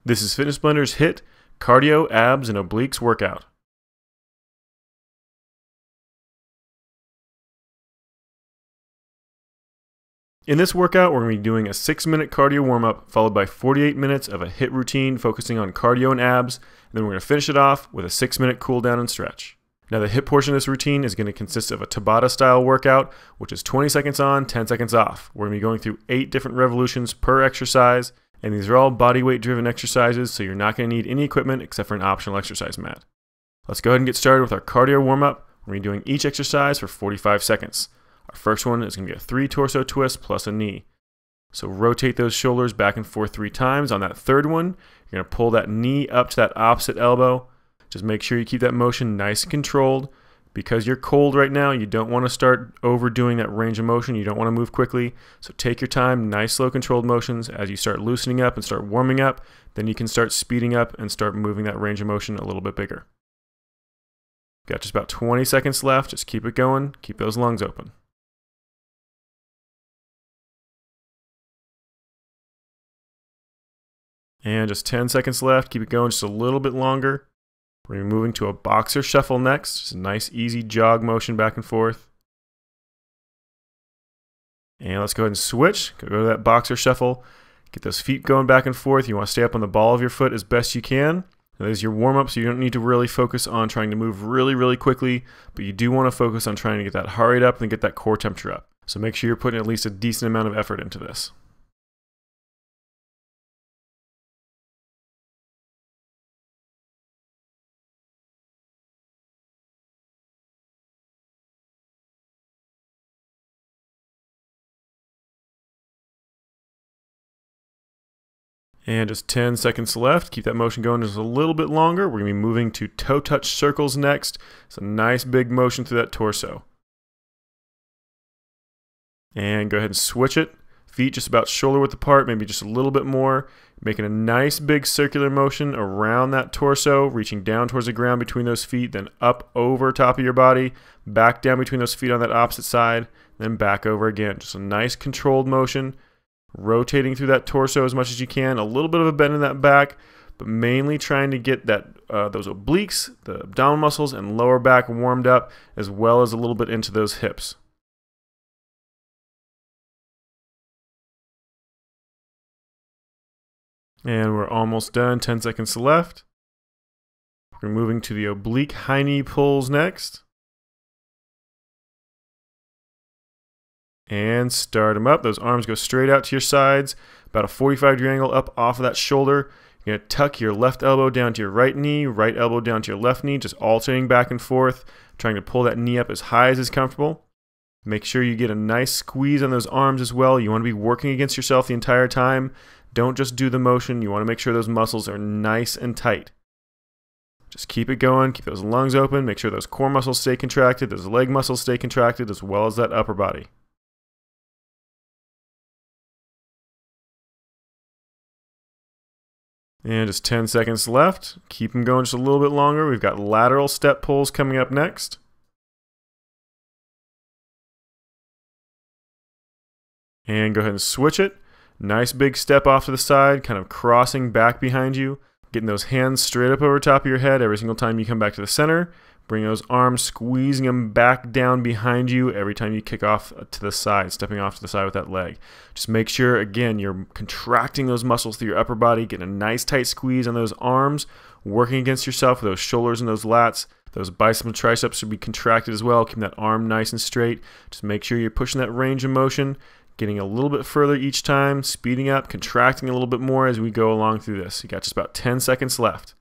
This is Fitness Blender's HIIT, Cardio, Abs, and Obliques workout. In this workout, we're going to be doing a 6-minute cardio warm-up followed by 48 minutes of a HIIT routine focusing on cardio and abs, and then we're going to finish it off with a 6-minute cool down and stretch. Now the HIIT portion of this routine is going to consist of a Tabata style workout, which is 20 seconds on, 10 seconds off. We're going to be going through 8 different revolutions per exercise, and these are all body weight driven exercises, so you're not going to need any equipment except for an optional exercise mat. Let's go ahead and get started with our cardio warm-up. We're going to be doing each exercise for 45 seconds. Our first one is going to be a 3 torso twist plus a knee. So rotate those shoulders back and forth 3 times. On that third one, you're going to pull that knee up to that opposite elbow. Just make sure you keep that motion nice and controlled. Because you're cold right now, you don't want to start overdoing that range of motion. You don't want to move quickly. So take your time, nice slow controlled motions. As you start loosening up and start warming up, then you can start speeding up and start moving that range of motion a little bit bigger. Got just about 20 seconds left. Just keep it going. Keep those lungs open. And just 10 seconds left. Keep it going just a little bit longer. We're going to be moving to a boxer shuffle next. Just a nice, easy jog motion back and forth. And let's go ahead and switch. Go to that boxer shuffle. Get those feet going back and forth. You want to stay up on the ball of your foot as best you can. That is your warm-up, so you don't need to really focus on trying to move really, really quickly, but you do want to focus on trying to get that heart rate up and get that core temperature up. So make sure you're putting at least a decent amount of effort into this. And just 10 seconds left. Keep that motion going just a little bit longer. We're going to be moving to toe touch circles next. It's a nice big motion through that torso. And go ahead and switch it. Feet just about shoulder width apart, maybe just a little bit more. Making a nice big circular motion around that torso, reaching down towards the ground between those feet, then up over top of your body, back down between those feet on that opposite side, then back over again. Just a nice controlled motion. Rotating through that torso as much as you can, a little bit of a bend in that back, but mainly trying to get that those obliques, the abdominal muscles, and lower back warmed up, as well as a little bit into those hips. And we're almost done, 10 seconds left. We're moving to the oblique high knee pulls next. And start them up. Those arms go straight out to your sides, about a 45-degree angle up off of that shoulder. You're going to tuck your left elbow down to your right knee, right elbow down to your left knee, just alternating back and forth, trying to pull that knee up as high as is comfortable. Make sure you get a nice squeeze on those arms as well. You want to be working against yourself the entire time. Don't just do the motion. You want to make sure those muscles are nice and tight. Just keep it going. Keep those lungs open. Make sure those core muscles stay contracted, those leg muscles stay contracted, as well as that upper body. And just 10 seconds left. Keep them going just a little bit longer. We've got lateral step pulls coming up next. And go ahead and switch it. Nice big step off to the side, kind of crossing back behind you. Getting those hands straight up over top of your head every single time you come back to the center. Bring those arms, squeezing them back down behind you every time you kick off to the side, stepping off to the side with that leg. Just make sure, again, you're contracting those muscles through your upper body, getting a nice tight squeeze on those arms, working against yourself with those shoulders and those lats. Those biceps and triceps should be contracted as well, keeping that arm nice and straight. Just make sure you're pushing that range of motion, getting a little bit further each time, speeding up, contracting a little bit more as we go along through this. You got just about 10 seconds left.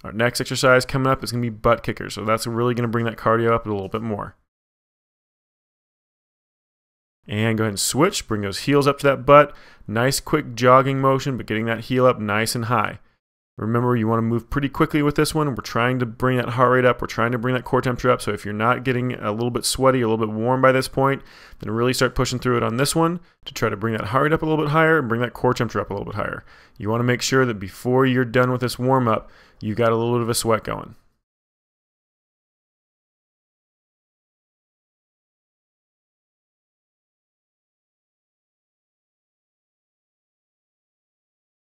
Our next exercise coming up is going to be butt kickers, so that's really going to bring that cardio up a little bit more. And go ahead and switch, bring those heels up to that butt. Nice quick jogging motion, but getting that heel up nice and high. Remember, you want to move pretty quickly with this one. We're trying to bring that heart rate up. We're trying to bring that core temperature up. So if you're not getting a little bit sweaty, a little bit warm by this point, then really start pushing through it on this one to try to bring that heart rate up a little bit higher and bring that core temperature up a little bit higher. You want to make sure that before you're done with this warm-up, you've got a little bit of a sweat going.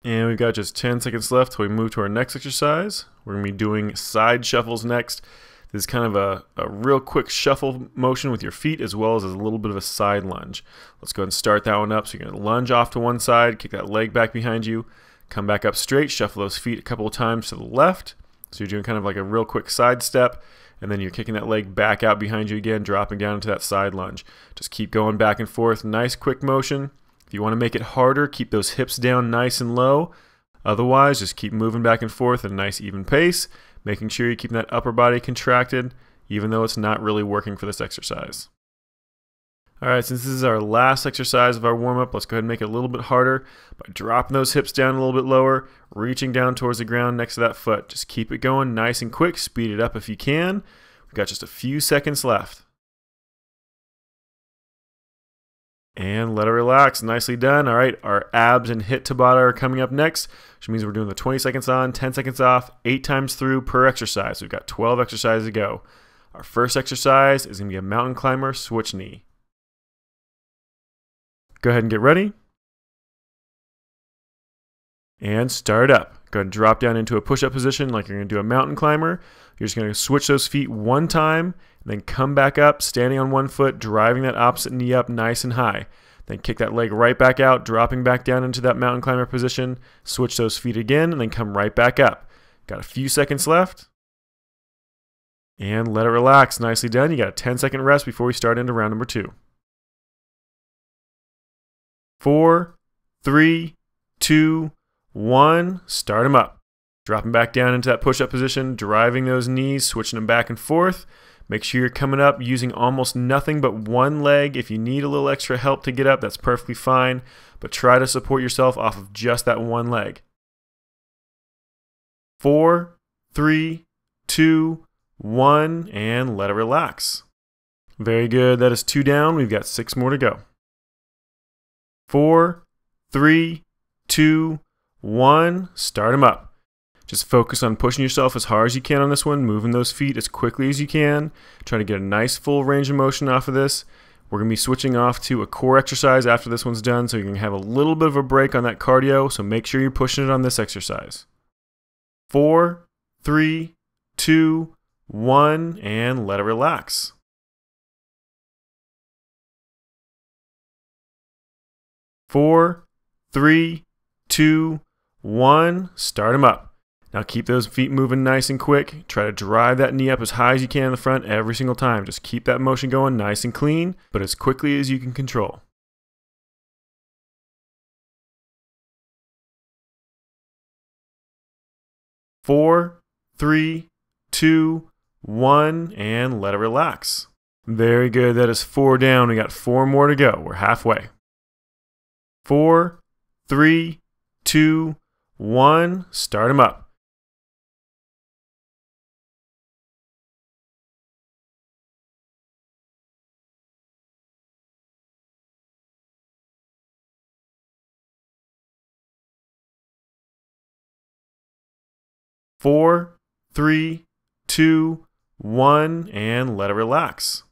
And we've got just 10 seconds left till we move to our next exercise. We're going to be doing side shuffles next. This is kind of a real quick shuffle motion with your feet as well as a little bit of a side lunge. Let's go ahead and start that one up. So you're going to lunge off to one side, kick that leg back behind you, come back up straight, shuffle those feet a couple of times to the left. So you're doing kind of like a real quick side step, and then you're kicking that leg back out behind you again, dropping down into that side lunge. Just keep going back and forth. Nice quick motion. If you want to make it harder, keep those hips down nice and low. Otherwise, just keep moving back and forth at a nice even pace, making sure you're keeping that upper body contracted, even though it's not really working for this exercise. Alright, since this is our last exercise of our warm-up, let's go ahead and make it a little bit harder by dropping those hips down a little bit lower, reaching down towards the ground next to that foot. Just keep it going nice and quick. Speed it up if you can. We've got just a few seconds left. And let it relax. Nicely done. All right, our abs and HIIT Tabata are coming up next, which means we're doing the 20 seconds on, 10 seconds off, 8 times through per exercise. We've got 12 exercises to go. Our first exercise is going to be a mountain climber switch knee. Go ahead and get ready. And start up. Go ahead and drop down into a push-up position like you're going to do a mountain climber. You're just going to switch those feet one time, and then come back up, standing on one foot, driving that opposite knee up nice and high. Then kick that leg right back out, dropping back down into that mountain climber position. Switch those feet again, and then come right back up. Got a few seconds left. And let it relax. Nicely done. You got a 10-second rest before we start into round number 2. 4, 3, 2, 1. Start them up. Dropping back down into that push-up position, driving those knees, switching them back and forth. Make sure you're coming up using almost nothing but one leg. If you need a little extra help to get up, that's perfectly fine, but try to support yourself off of just that one leg. 4, 3, 2, 1, and let it relax. Very good. That is 2 down. We've got 6 more to go. 4, 3, 2, 1. Start them up. Just focus on pushing yourself as hard as you can on this one, moving those feet as quickly as you can. Try to get a nice full range of motion off of this. We're going to be switching off to a core exercise after this one's done, so you're going to have a little bit of a break on that cardio, so make sure you're pushing it on this exercise. 4, 3, 2, 1, and let it relax. 4, 3, 2, 1. Start them up. Now keep those feet moving nice and quick. Try to drive that knee up as high as you can in the front every single time. Just keep that motion going nice and clean, but as quickly as you can control. 4, 3, 2, 1, and let it relax. Very good. That is 4 down. We got 4 more to go. We're halfway. 4, 3, 2, 1. Start them up. 4, 3, 2, 1, and let it relax.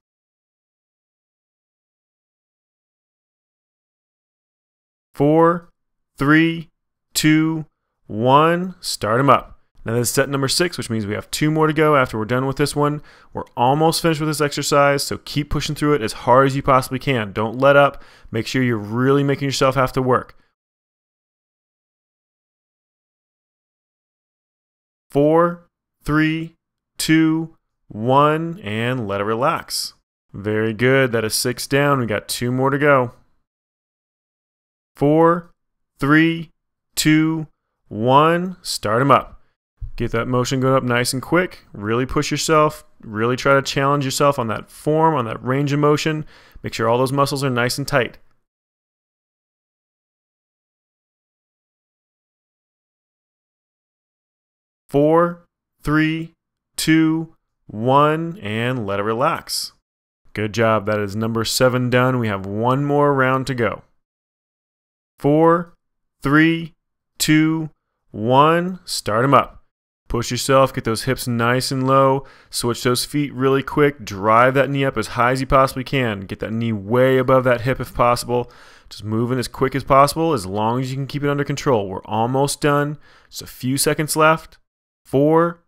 4, 3, 2, 1. Start them up. Now this is set number 6, which means we have 2 more to go after we're done with this one. We're almost finished with this exercise, so keep pushing through it as hard as you possibly can. Don't let up. Make sure you're really making yourself have to work. 4, 3, 2, 1, and let it relax. Very good. That is 6 down. We got 2 more to go. 4, 3, 2, 1. Start them up. Get that motion going up nice and quick. Really push yourself. Really try to challenge yourself on that form, on that range of motion. Make sure all those muscles are nice and tight. 4, 3, 2, 1, and let it relax. Good job. That is number 7 done. We have 1 more round to go. 4, 3, 2, 1. Start them up. Push yourself, get those hips nice and low, switch those feet really quick, drive that knee up as high as you possibly can. Get that knee way above that hip if possible. Just moving as quick as possible, as long as you can keep it under control. We're almost done. Just a few seconds left. 4,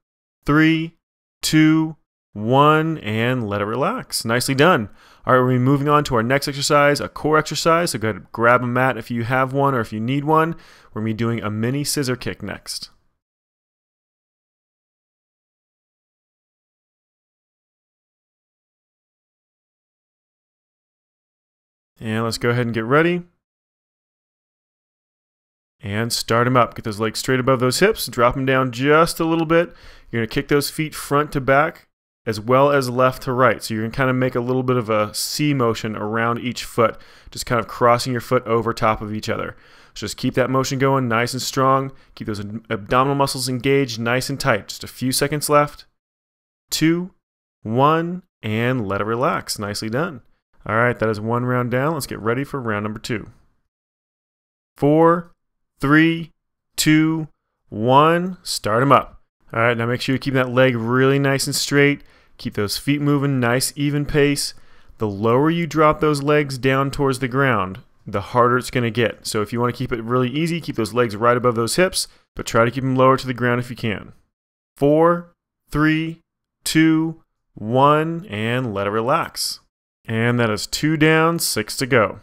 3, 2, 1, and let it relax. Nicely done. All right, we're going to be moving on to our next exercise, a core exercise. So go ahead and grab a mat if you have one or if you need one. We're going to be doing a mini scissor kick next. And let's go ahead and get ready. And start them up. Get those legs straight above those hips. Drop them down just a little bit. You're going to kick those feet front to back as well as left to right. So you're going to kind of make a little bit of a C motion around each foot, just kind of crossing your foot over top of each other. So just keep that motion going nice and strong. Keep those abdominal muscles engaged nice and tight. Just a few seconds left. 2, 1, and let it relax. Nicely done. All right, that is one round down. Let's get ready for round number 2. 4, 3, 2, 1. Start them up. All right, now make sure you keep that leg really nice and straight. Keep those feet moving, nice even pace. The lower you drop those legs down towards the ground, the harder it's going to get. So if you want to keep it really easy, keep those legs right above those hips, but try to keep them lower to the ground if you can. 4, 3, 2, 1, and let it relax. And that is 2 down, 6 to go.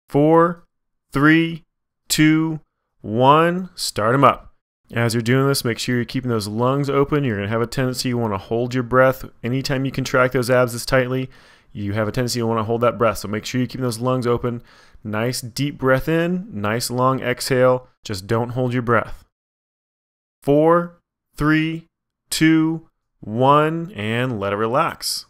4, 3, 2, 1. Start them up. As you're doing this, make sure you're keeping those lungs open. You're going to have a tendency you want to hold your breath. Anytime you contract those abs this tightly, you have a tendency to want to hold that breath. So make sure you keep those lungs open. Nice deep breath in, nice long exhale. Just don't hold your breath. 4, 3, 2, 1, and let it relax.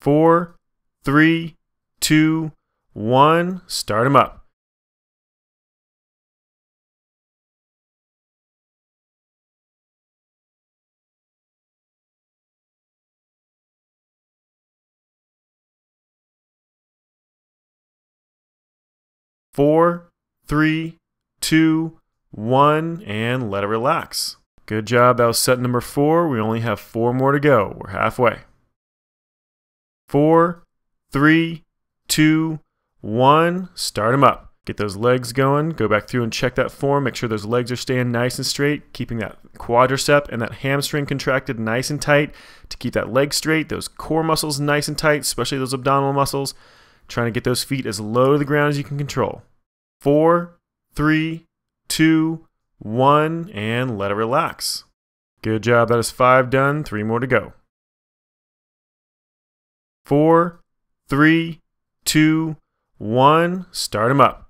4, 3, 2, 1. Start them up. Four, 3, 2, 1, and let it relax. Good job. That was set number 4. We only have 4 more to go. We're halfway. 4, 3, 2, 1. Start them up. Get those legs going. Go back through and check that form. Make sure those legs are staying nice and straight, keeping that quadricep and that hamstring contracted nice and tight to keep that leg straight, those core muscles nice and tight, especially those abdominal muscles. Trying to get those feet as low to the ground as you can control. 4, 3, 2, 1, and let it relax. Good job. That is 5 done. 3 more to go. 4, 3, 2, 1. Start them up.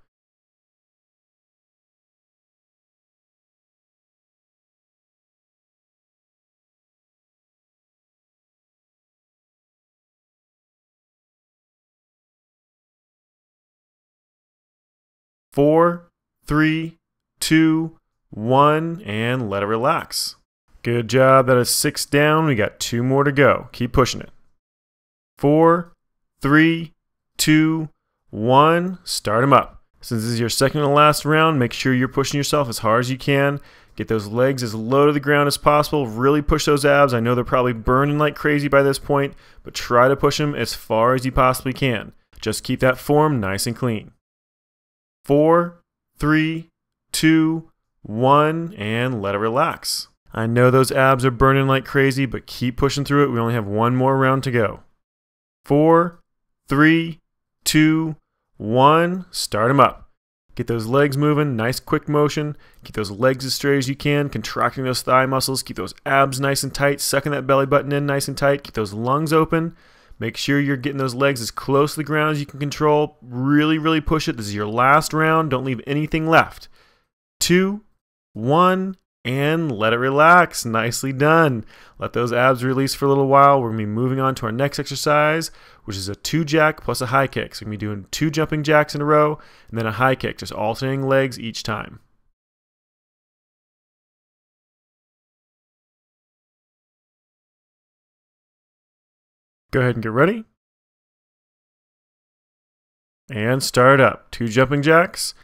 4, 3, 2, 1, and let it relax. Good job. That is 6 down. We got 2 more to go. Keep pushing it. 4, 3, 2, 1. Start them up. Since this is your second to last round, make sure you're pushing yourself as hard as you can. Get those legs as low to the ground as possible. Really push those abs. I know they're probably burning like crazy by this point, but try to push them as far as you possibly can. Just keep that form nice and clean. 4, 3, 2, 1, and let it relax. I know those abs are burning like crazy, but keep pushing through it. We only have 1 more round to go. 4, 3, 2, 1. Start them up. Get those legs moving, nice quick motion. Keep those legs as straight as you can, contracting those thigh muscles. Keep those abs nice and tight, sucking that belly button in nice and tight. Keep those lungs open. Make sure you're getting those legs as close to the ground as you can control. Really, really push it. This is your last round. Don't leave anything left. 2, 1, and let it relax. Nicely done. Let those abs release for a little while. We're going to be moving on to our next exercise, which is a 2 jack plus a high kick. So we're going to be doing 2 jumping jacks in a row and then a high kick, just alternating legs each time. Go ahead and get ready. And start up. 2 jumping jacks,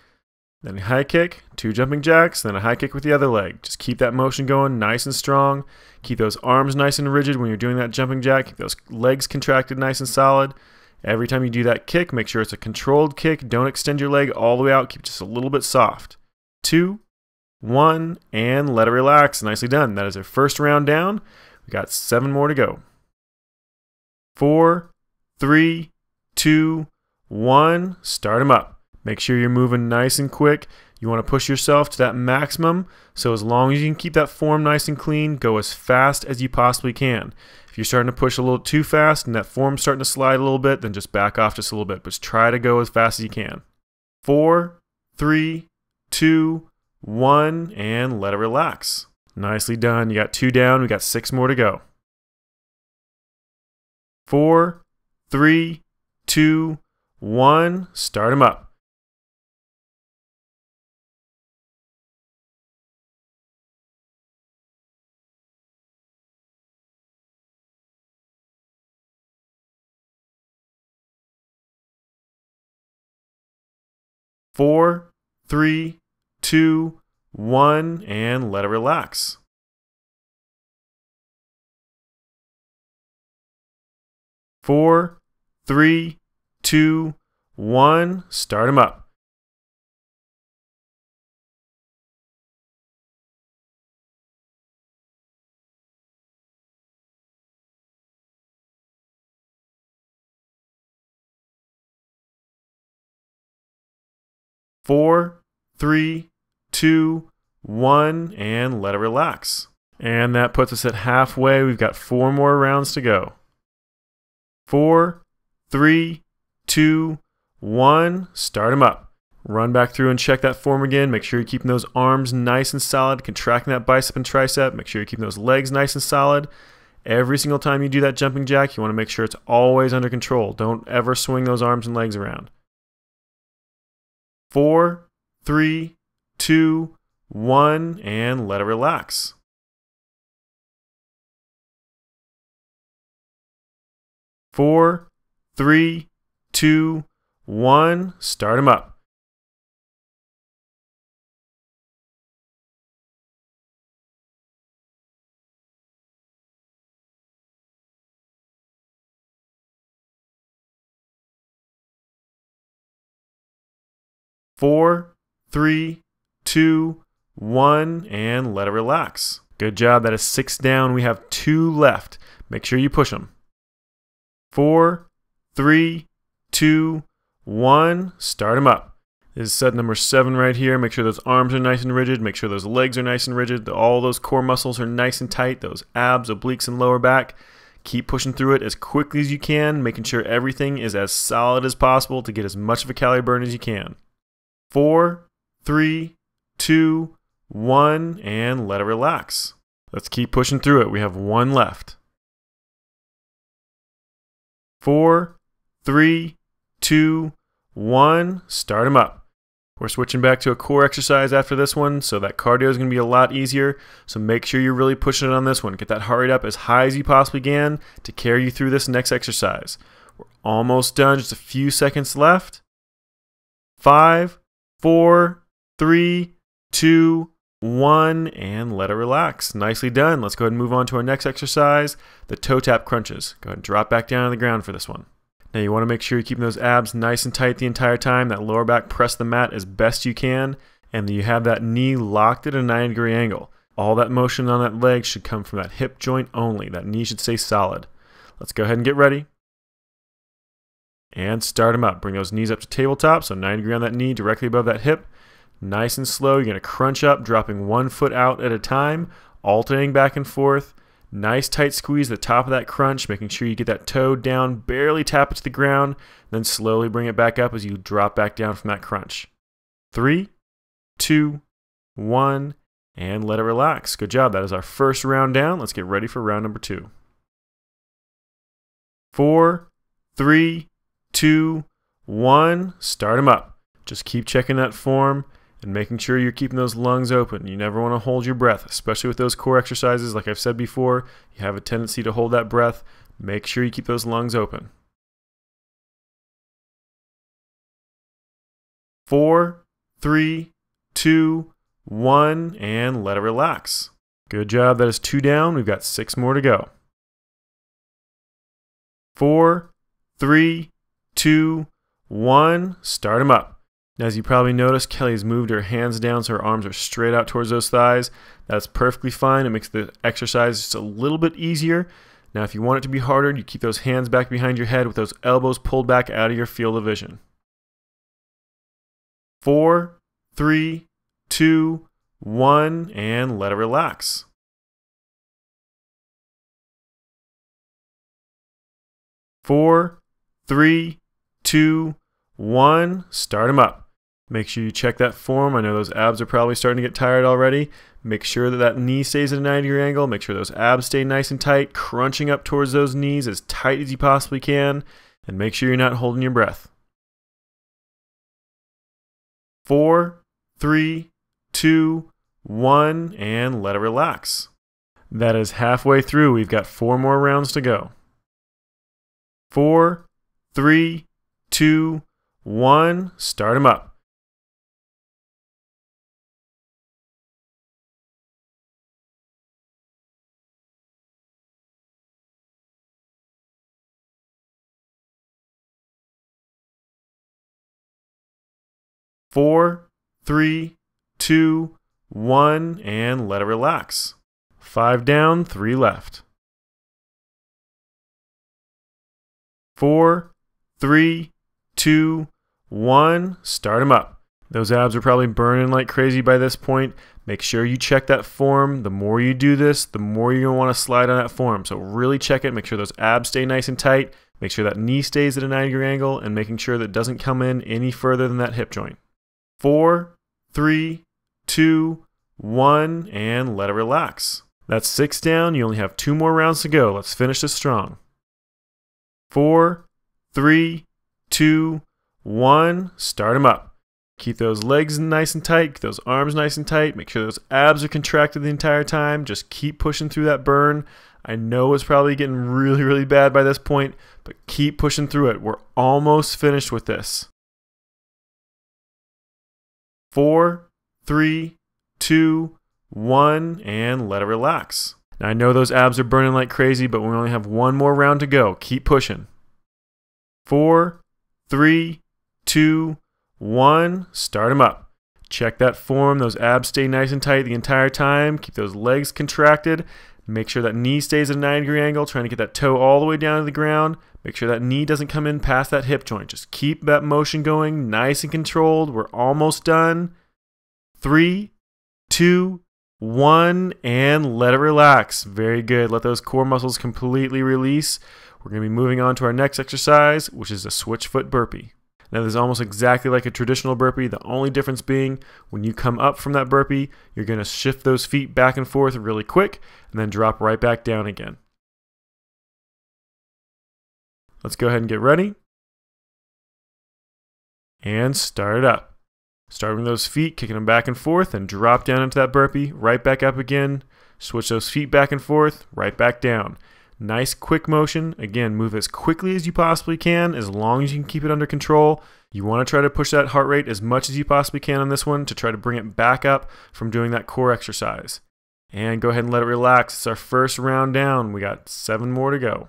then a high kick, 2 jumping jacks, then a high kick with the other leg. Just keep that motion going nice and strong. Keep those arms nice and rigid when you're doing that jumping jack. Keep those legs contracted nice and solid. Every time you do that kick, make sure it's a controlled kick. Don't extend your leg all the way out. Keep it just a little bit soft. 2, 1, and let it relax. Nicely done. That is our first round down. We got 7 more to go. 4, 3, 2, 1. Start them up. Make sure you're moving nice and quick. You want to push yourself to that maximum. So as long as you can keep that form nice and clean, go as fast as you possibly can. If you're starting to push a little too fast and that form's starting to slide a little bit, then just back off just a little bit. But just try to go as fast as you can. 4, 3, 2, 1, and let it relax. Nicely done. You got 2 down. We got 6 more to go. 4, 3, 2, 1. Start them up. 4, 3, 2, 1, and let it relax. 4, 3, 2, 1. Start them up. 4, 3, 2, 1, and let it relax. And that puts us at halfway. We've got 4 more rounds to go. 4, 3, 2, 1. Start them up. Run back through and check that form again. Make sure you're keeping those arms nice and solid, contracting that bicep and tricep. Make sure you're keeping those legs nice and solid. Every single time you do that jumping jack, you want to make sure it's always under control. Don't ever swing those arms and legs around. 4, 3, 2, 1, and let it relax. 4, 3, 2, 1. Start them up. 4, 3, 2, 1, and let it relax. Good job. That is 6 down. We have 2 left. Make sure you push them. 4, 3, 2, 1. Start them up. This is set number 7 right here. Make sure those arms are nice and rigid. Make sure those legs are nice and rigid. All those core muscles are nice and tight. Those abs, obliques, and lower back. Keep pushing through it as quickly as you can, making sure everything is as solid as possible to get as much of a calorie burn as you can. 4, 3, 2, 1, and let it relax. Let's keep pushing through it. We have 1 left. 4, 3, 2, 1. Start them up. We're switching back to a core exercise after this one, so that cardio is going to be a lot easier. So make sure you're really pushing it on this one. Get that heart rate up as high as you possibly can to carry you through this next exercise. We're almost done. Just a few seconds left. 5, 4, 3, 2, 1, and let it relax. Nicely done. Let's go ahead and move on to our next exercise, the toe tap crunches. Go ahead and drop back down on the ground for this one. Now you want to make sure you're keeping those abs nice and tight the entire time, that lower back press the mat as best you can, and you have that knee locked at a 90-degree angle. All that motion on that leg should come from that hip joint only. That knee should stay solid. Let's go ahead and get ready. And start them up. Bring those knees up to tabletop, so 90 degree on that knee, directly above that hip. Nice and slow. You're going to crunch up, dropping 1 foot out at a time, alternating back and forth. Nice tight squeeze at the top of that crunch, making sure you get that toe down, barely tap it to the ground, then slowly bring it back up as you drop back down from that crunch. 3, 2, 1, and let it relax. Good job. That is our first round down. Let's get ready for round number 2. 4, 3, 2, 1. Start them up. Just keep checking that form and making sure you're keeping those lungs open. You never want to hold your breath, especially with those core exercises. Like I've said before, you have a tendency to hold that breath. Make sure you keep those lungs open. 4, 3, 2, 1, and let it relax. Good job. That is 2 down. We've got 6 more to go. 4, 3, 2, 1. Start them up. As you probably noticed, Kelly's moved her hands down so her arms are straight out towards those thighs. That's perfectly fine. It makes the exercise just a little bit easier. Now, if you want it to be harder, you keep those hands back behind your head with those elbows pulled back out of your field of vision. 4, 3, 2, 1, and let it relax. 4, 3, 2, 1. Start them up. Make sure you check that form. I know those abs are probably starting to get tired already. Make sure that that knee stays at a 90-degree angle. Make sure those abs stay nice and tight, crunching up towards those knees as tight as you possibly can. And make sure you're not holding your breath. 4, 3, 2, 1, and let it relax. That is halfway through. We've got 4 more rounds to go. 4, 3, 2, 1. Start them up. 4, 3, 2, 1, and let it relax. 5 down, 3 left. 4, 3, 2, 1. Start them up. Those abs are probably burning like crazy by this point. Make sure you check that form. The more you do this, the more you're going to want to slide on that form. So really check it. Make sure those abs stay nice and tight. Make sure that knee stays at a 90-degree angle and making sure that it doesn't come in any further than that hip joint. 4, 3, 2, 1, and let it relax. That's 6 down. You only have 2 more rounds to go. Let's finish this strong. 4, 3, 2, 1. Start them up. Keep those legs nice and tight. Keep those arms nice and tight. Make sure those abs are contracted the entire time. Just keep pushing through that burn. I know it's probably getting really, really bad by this point, but keep pushing through it. We're almost finished with this. 4, 3, 2, 1, and let it relax. Now I know those abs are burning like crazy, but we only have 1 more round to go. Keep pushing. 4, 3, 2, 1. Start them up. Check that form. Those abs stay nice and tight the entire time. Keep those legs contracted. Make sure that knee stays at a 90-degree angle, trying to get that toe all the way down to the ground. Make sure that knee doesn't come in past that hip joint. Just keep that motion going, nice and controlled. We're almost done. 3, 2, 1, and let it relax. Very good. Let those core muscles completely release. We're going to be moving on to our next exercise, which is a switch foot burpee. Now, this is almost exactly like a traditional burpee. The only difference being when you come up from that burpee, you're going to shift those feet back and forth really quick and then drop right back down again. Let's go ahead and get ready. And start it up. Start with those feet, kicking them back and forth, and drop down into that burpee, right back up again. Switch those feet back and forth, right back down. Nice quick motion. Again, move as quickly as you possibly can, as long as you can keep it under control. You want to try to push that heart rate as much as you possibly can on this one to try to bring it back up from doing that core exercise. And go ahead and let it relax. It's our first round down. We got 7 more to go.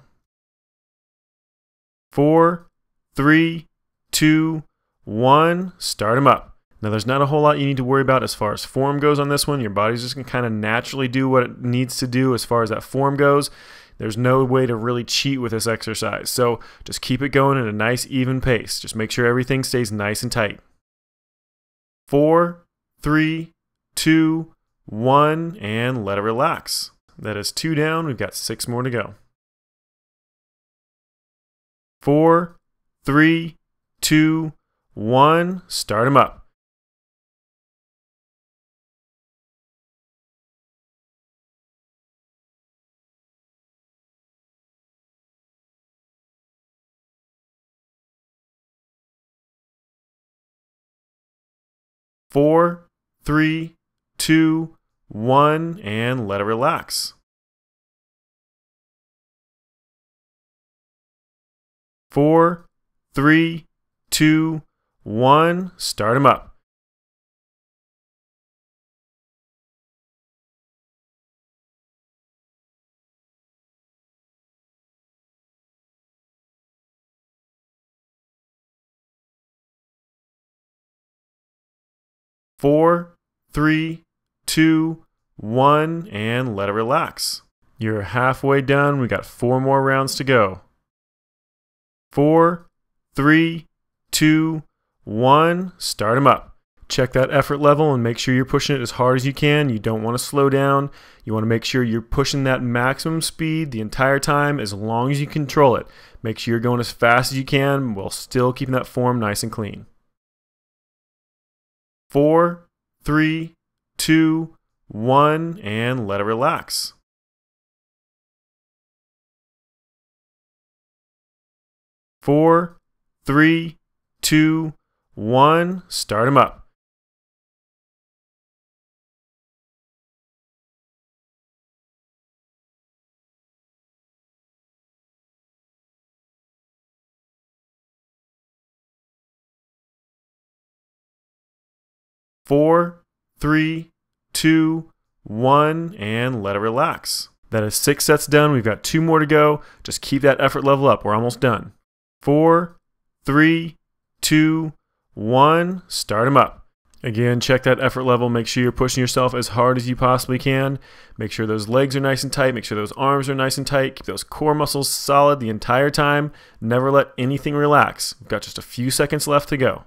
4, 3, 2, 1. Start them up. Now, there's not a whole lot you need to worry about as far as form goes on this one. Your body's just going to kind of naturally do what it needs to do as far as that form goes. There's no way to really cheat with this exercise. So just keep it going at a nice, even pace. Just make sure everything stays nice and tight. 4, 3, 2, 1, and let it relax. That is 2 down. We've got 6 more to go. 4, 3, 2, 1. Start them up. 4, 3, 2, 1, and let it relax. 4, 3, 2, 1, start them up. 4, 3, 2, 1, and let it relax. You're halfway done. We got 4 more rounds to go. 4, 3, 2, 1, start them up. Check that effort level and make sure you're pushing it as hard as you can. You don't want to slow down. You want to make sure you're pushing that maximum speed the entire time as long as you control it. Make sure you're going as fast as you can while still keeping that form nice and clean. 4, 3, 2, 1, and let it relax. 4, 3, 2, 1, start them up. 4, 3, 2, 1, and let it relax. That is 6 sets done. We've got 2 more to go. Just keep that effort level up. We're almost done. 4, 3, 2, 1, start them up. Again, check that effort level. Make sure you're pushing yourself as hard as you possibly can. Make sure those legs are nice and tight. Make sure those arms are nice and tight. Keep those core muscles solid the entire time. Never let anything relax. We've got just a few seconds left to go.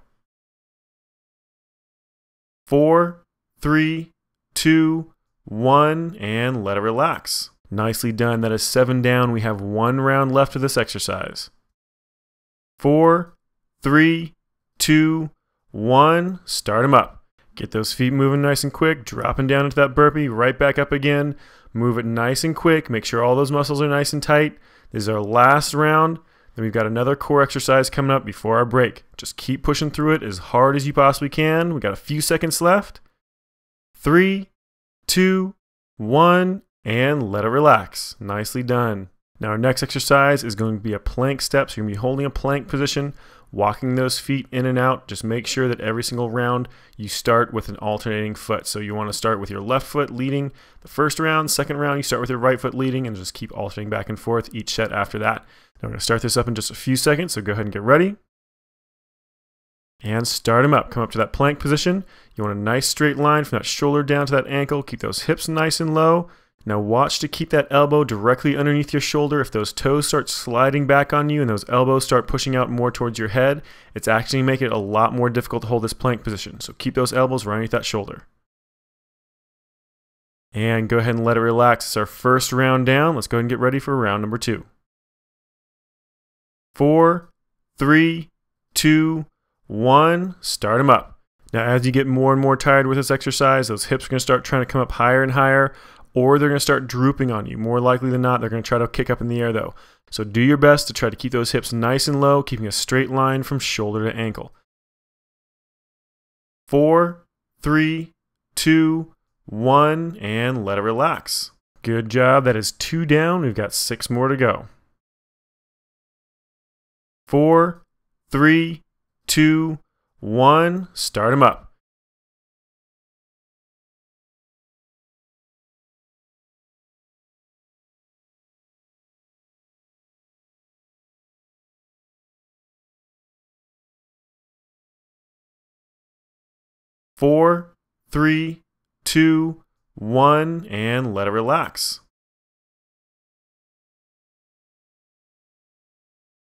4, 3, 2, 1, and let it relax. Nicely done. That is 7 down. We have 1 round left of this exercise. 4, 3, 2, 1, start them up. Get those feet moving nice and quick, dropping down into that burpee, right back up again. Move it nice and quick. Make sure all those muscles are nice and tight. This is our last round. Then we've got another core exercise coming up before our break. Just keep pushing through it as hard as you possibly can. We've got a few seconds left. 3, 2, 1, and let it relax. Nicely done. Now our next exercise is going to be a plank step. So you're going to be holding a plank position, walking those feet in and out. Just make sure that every single round you start with an alternating foot. So you want to start with your left foot leading the first round. Second round, you start with your right foot leading and just keep alternating back and forth each set after that. Now we're going to start this up in just a few seconds, so go ahead and get ready. And start them up. Come up to that plank position. You want a nice straight line from that shoulder down to that ankle. Keep those hips nice and low. Now watch to keep that elbow directly underneath your shoulder. If those toes start sliding back on you and those elbows start pushing out more towards your head, it's actually making it a lot more difficult to hold this plank position. So keep those elbows right underneath that shoulder. And go ahead and let it relax. It's our first round down. Let's go ahead and get ready for round number 2. 4, 3, 2, 1, start them up. Now as you get more and more tired with this exercise, those hips are going to start trying to come up higher and higher, or they're going to start drooping on you. More likely than not, they're going to try to kick up in the air though. So do your best to try to keep those hips nice and low, keeping a straight line from shoulder to ankle. 4, 3, 2, 1, and let it relax. Good job. That is 2 down. We've got 6 more to go. 4, 3, 2, 1, start them up. 4, 3, 2, 1, and let it relax.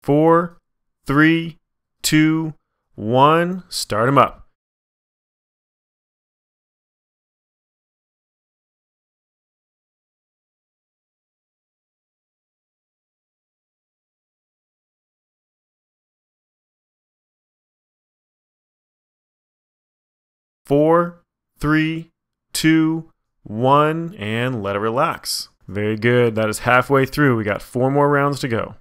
4, 3, 2, 1, start them up. 4, 3, 2, 1, and let it relax. Very good. That is halfway through. We got 4 more rounds to go.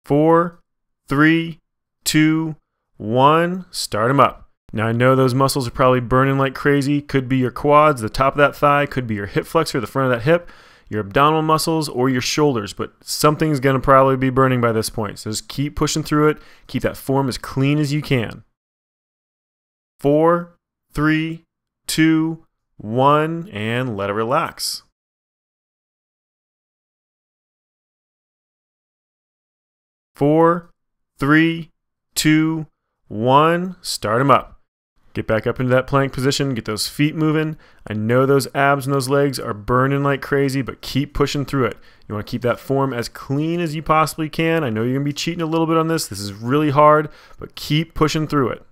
4, 3, 2, 1, start them up. Now I know those muscles are probably burning like crazy. Could be your quads, the top of that thigh, could be your hip flexor, the front of that hip. your abdominal muscles or your shoulders, but something's going to probably be burning by this point. So just keep pushing through it. Keep that form as clean as you can. 4, 3, 2, 1, and let it relax. 4, 3, 2, 1, start them up. Get back up into that plank position, get those feet moving. I know those abs and those legs are burning like crazy, but keep pushing through it. You want to keep that form as clean as you possibly can. I know you're going to be cheating a little bit on this. This is really hard, but keep pushing through it.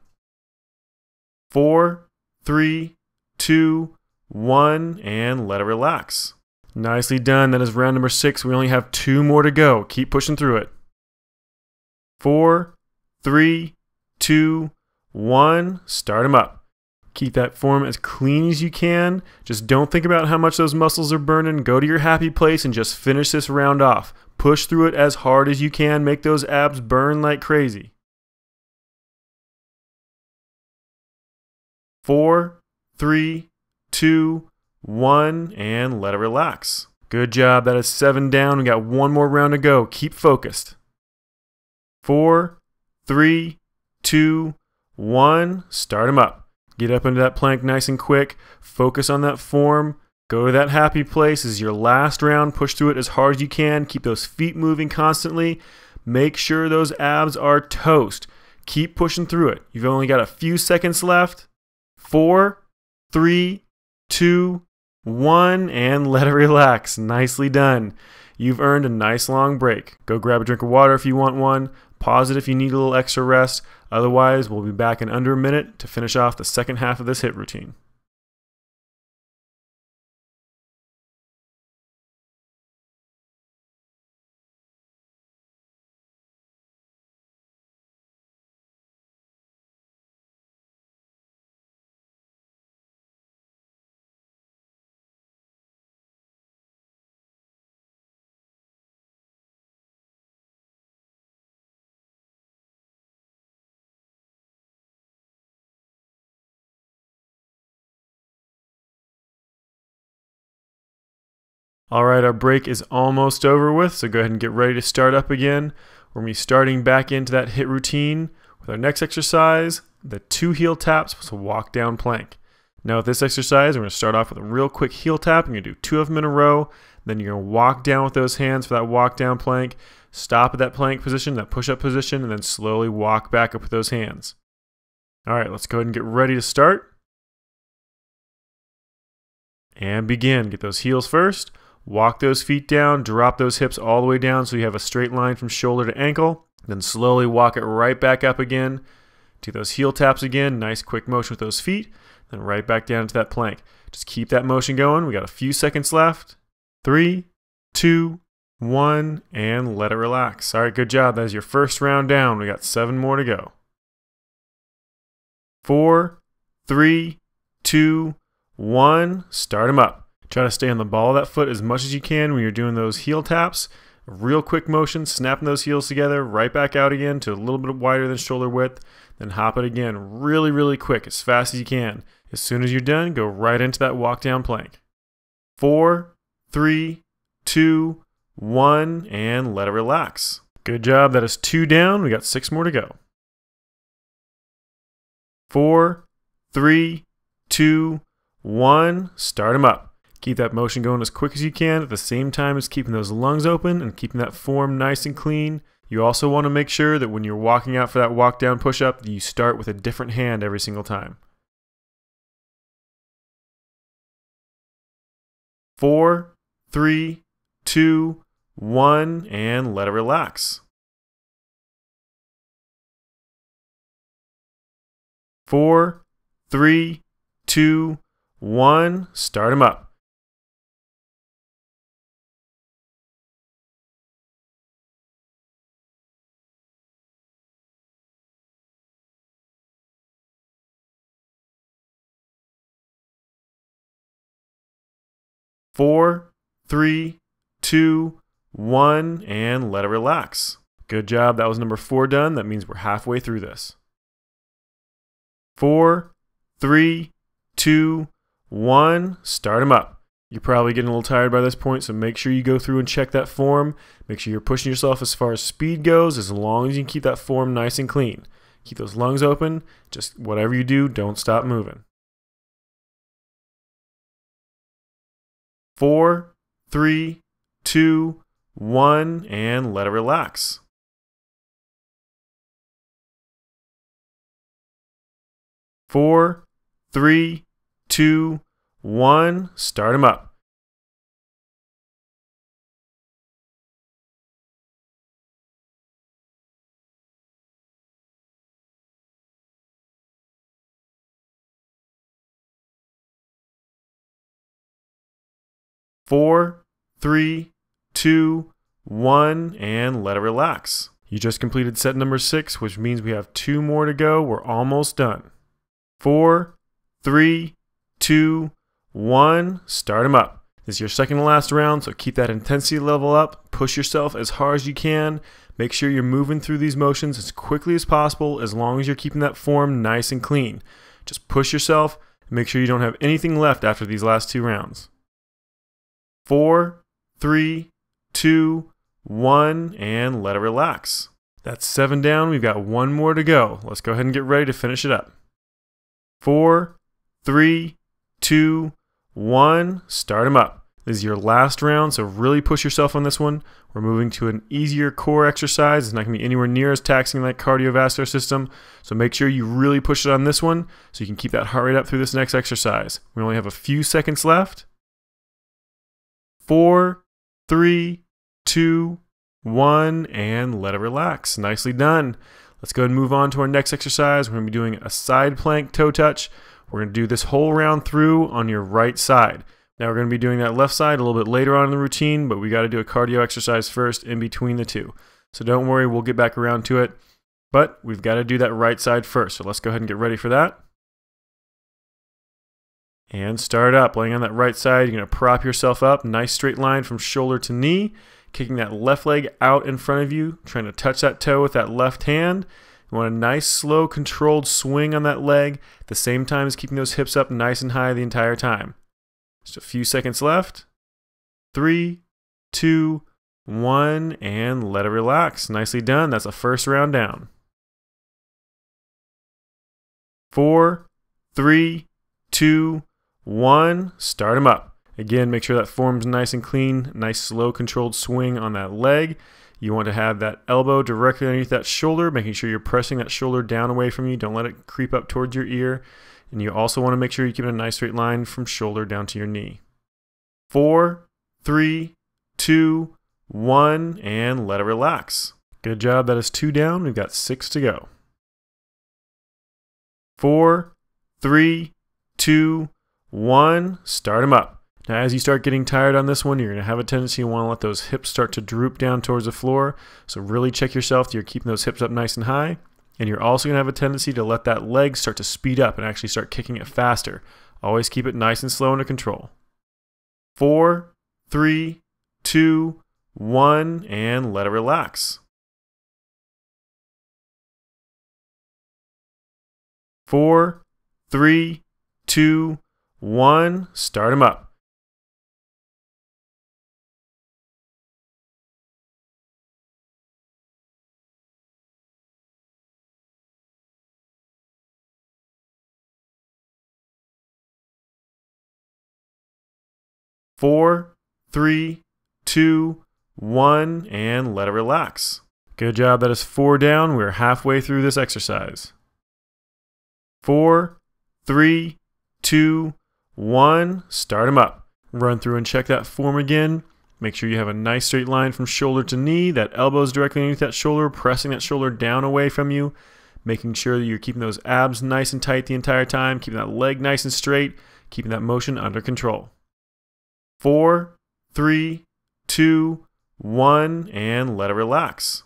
4, 3, 2, 1, and let it relax. Nicely done. That is round number 6. We only have 2 more to go. Keep pushing through it. 4, 3, 2, 1, start them up. Keep that form as clean as you can. Just don't think about how much those muscles are burning. Go to your happy place and just finish this round off. Push through it as hard as you can. Make those abs burn like crazy. 4, 3, 2, 1, and let it relax. Good job. That is 7 down. We got 1 more round to go. Keep focused. 4, 3, 2, 1, start them up. Get up into that plank nice and quick. Focus on that form. Go to that happy place. This is your last round. Push through it as hard as you can. Keep those feet moving constantly. Make sure those abs are toast. Keep pushing through it. You've only got a few seconds left. 4, 3, 2, 1, and let it relax. Nicely done. You've earned a nice long break. Go grab a drink of water if you want one. Pause it if you need a little extra rest. Otherwise, we'll be back in under a minute to finish off the second half of this HIIT routine. All right, our break is almost over with, so go ahead and get ready to start up again. We're going to be starting back into that HIIT routine with our next exercise, the 2 heel taps plus a walk down plank. Now with this exercise, we're going to start off with a real quick heel tap. You're going to do 2 of them in a row. Then you're going to walk down with those hands for that walk down plank. Stop at that plank position, that push-up position, and then slowly walk back up with those hands. All right, let's go ahead and get ready to start. And begin. Get those heels first. Walk those feet down, drop those hips all the way down so you have a straight line from shoulder to ankle. Then slowly walk it right back up again. Do those heel taps again. Nice quick motion with those feet. Then right back down to that plank. Just keep that motion going. We got a few seconds left. 3, 2, 1, and let it relax. All right, good job. That is your first round down. We got 7 more to go. 4, 3, 2, 1, start them up. Try to stay on the ball of that foot as much as you can when you're doing those heel taps. A real quick motion, snapping those heels together, right back out again to a little bit wider than shoulder width. Then hop it again really, really quick, as fast as you can. As soon as you're done, go right into that walk down plank. 4, 3, 2, 1, and let it relax. Good job. That is 2 down. We got 6 more to go. 4, 3, 2, 1, start them up. Keep that motion going as quick as you can at the same time as keeping those lungs open and keeping that form nice and clean. You also want to make sure that when you're walking out for that walk down push-up, you start with a different hand every single time. 4, 3, 2, 1, and let it relax. 4, 3, 2, 1, start them up. 4, 3, 2, 1, and let it relax. Good job. That was number 4 done. That means we're halfway through this. 4, 3, 2, 1, start them up. You're probably getting a little tired by this point, so make sure you go through and check that form. Make sure you're pushing yourself as far as speed goes, as long as you can keep that form nice and clean. Keep those lungs open. Just whatever you do, don't stop moving. 4, 3, 2, 1, and let it relax. 4, 3, 2, 1, start them up. 4, 3, 2, 1, and let it relax. You just completed set number 6, which means we have 2 more to go. We're almost done. 4, 3, 2, 1, start them up. This is your second to last round, so keep that intensity level up. Push yourself as hard as you can. Make sure you're moving through these motions as quickly as possible, as long as you're keeping that form nice and clean. Just push yourself and make sure you don't have anything left after these last 2 rounds. 4, 3, 2, 1, and let it relax. That's 7 down. We've got 1 more to go. Let's go ahead and get ready to finish it up. 4, 3, 2, 1, start them up. This is your last round, so really push yourself on this one. We're moving to an easier core exercise. It's not going to be anywhere near as taxing that cardiovascular system, so make sure you really push it on this one so you can keep that heart rate up through this next exercise. We only have a few seconds left. 4, 3, 2, 1, and let it relax. Nicely done. Let's go ahead and move on to our next exercise. We're going to be doing a side plank toe touch. We're going to do this whole round through on your right side. Now we're going to be doing that left side a little bit later on in the routine, but we got to do a cardio exercise first in between the two. So don't worry, we'll get back around to it. But we've got to do that right side first. So let's go ahead and get ready for that. And start up. Laying on that right side, you're going to prop yourself up. Nice straight line from shoulder to knee. Kicking that left leg out in front of you. Trying to touch that toe with that left hand. You want a nice, slow, controlled swing on that leg. At the same time as keeping those hips up nice and high the entire time. Just a few seconds left. 3, 2, 1, and let it relax. Nicely done. That's the first round down. 4, 3, 2, 1, start them up. Again, make sure that form's nice and clean. Nice, slow, controlled swing on that leg. You want to have that elbow directly underneath that shoulder, making sure you're pressing that shoulder down away from you. Don't let it creep up towards your ear. And you also want to make sure you keep it a nice straight line from shoulder down to your knee. 4, 3, 2, 1, and let it relax. Good job. That is 2 down. We've got 6 to go. 4, 3, 2, 1, start them up. Now as you start getting tired on this one, you're going to have a tendency to want to let those hips start to droop down towards the floor. So really check yourself that you're keeping those hips up nice and high. And you're also going to have a tendency to let that leg start to speed up and actually start kicking it faster. Always keep it nice and slow under control. 4, 3, 2, 1, and let it relax. 4, 3, 2, 1, start them up. 4, 3, 2, 1, and let it relax. Good job. That is 4 down. We're halfway through this exercise. 4, 3, 2, 1, start them up. Run through and check that form again. Make sure you have a nice straight line from shoulder to knee. That elbow is directly underneath that shoulder, pressing that shoulder down away from you. Making sure that you're keeping those abs nice and tight the entire time. Keeping that leg nice and straight. Keeping that motion under control. 4, 3, 2, 1, and let it relax.